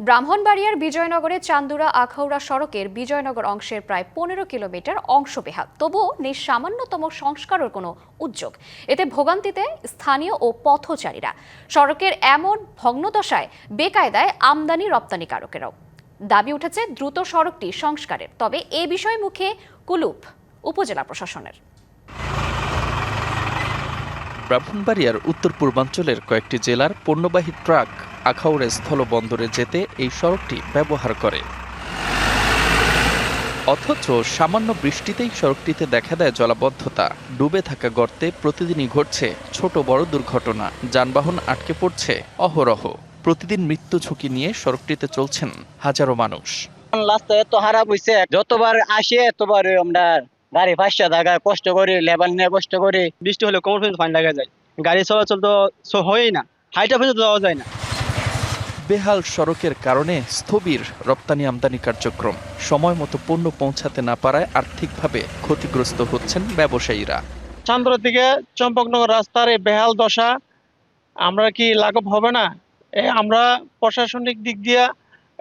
ব্রাহ্মণবাড়িয়ার বিজয়নগরে চান্দুরা আখাউড়া সড়কের বিজয়নগর অংশের প্রায় 15 কিলোমিটার অংশ বেহাল, তবুও নেই সামান্যতম সংস্কারের কোনো উদ্যোগ। এতে ভোগান্তিতে স্থানীয় ও পথচারীরা। সড়কের এমন ভগ্নদশায় বেকায়দায় আমদানি রপ্তানিকারকেরাও। দাবি উঠেছে দ্রুত সড়কটি সংস্কারের, তবে এ বিষয়ে মুখে কুলুপ উপজেলা প্রশাসনের। ব্রাহ্মণবাড়িয়ার উত্তর পূর্বাঞ্চলের কয়েকটি জেলার পণ্যবাহী ট্রাক আখাউড়া স্থলবন্দরে যেতে এই সড়কটি ব্যবহার করে। অথচ সামান্য বৃষ্টিতেই সড়কটিতে দেখা দেয় জলাবদ্ধতা। ডুবে থাকা গর্তে প্রতিদিনই ঘটছে ছোট বড় দুর্ঘটনা, যানবাহন আটকে পড়ছে অহরহ। প্রতিদিন মৃত্যু ঝুঁকি নিয়ে সড়কটিতে চলছেন হাজারো মানুষ। রাস্তা এত খারাপ হয়েছে, যতবার আসে এতবার আমরা গাড়ি ফাঁসা থাকা কষ্ট করে, লেবার নিয়ে কষ্ট করে। বৃষ্টি হলে কোমর পর্যন্ত পানি লাগা যায়, গাড়ি চলাচল তো হয়ই না, হাইটা পর্যন্ত যাওয়া যায় না। বেহাল সড়কের কারণে স্থবির রপ্তানি আমদানি কার্যক্রম। সময় মতো পণ্য পৌঁছাতে না পারায় আর্থিকভাবে ক্ষতিগ্রস্ত হচ্ছেন ব্যবসায়ীরা। চান্দুরা থেকে চম্পকনগর রাস্তার এই বেহাল দশা, আমরা কি লাঘব হবে না? আমরা প্রশাসনিক দিক দিয়ে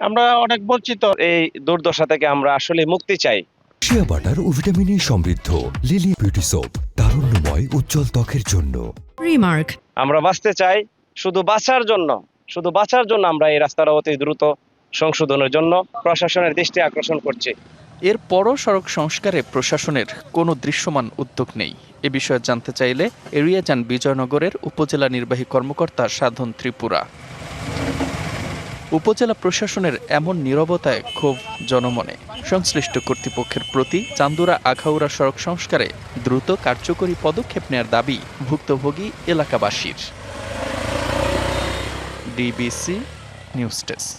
আমরা অনেক বঞ্চিত। এই দুর্দশা থেকে আমরা আসলে মুক্তি চাই। শিয়া বাটার ও ভিটামিনে সমৃদ্ধ লিলি বিউটি সোপ, তারুণ্যময় উজ্জ্বল ত্বকের জন্য। রিমার্ক, আমরা বাঁচতে চাই, শুধু বাঁচার জন্য আমরা এই রাস্তাটা অতি দ্রুত সংশোধনের জন্য প্রশাসনের দৃষ্টি আকর্ষণ করছি। এরপরও সড়ক সংস্কারে প্রশাসনের কোনো দৃশ্যমান উদ্যোগ নেই। এ বিষয়ে জানতে চাইলে এড়িয়ে যান বিজয়নগরের উপজেলা নির্বাহী কর্মকর্তা সাধন ত্রিপুরা। উপজেলা প্রশাসনের এমন নীরবতায় ক্ষোভ জনমনে। সংশ্লিষ্ট কর্তৃপক্ষের প্রতি চান্দুরা আখাউড়া সড়ক সংস্কারে দ্রুত কার্যকরী পদক্ষেপ নেওয়ার দাবি ভুক্তভোগী এলাকাবাসীর। DBC news desk.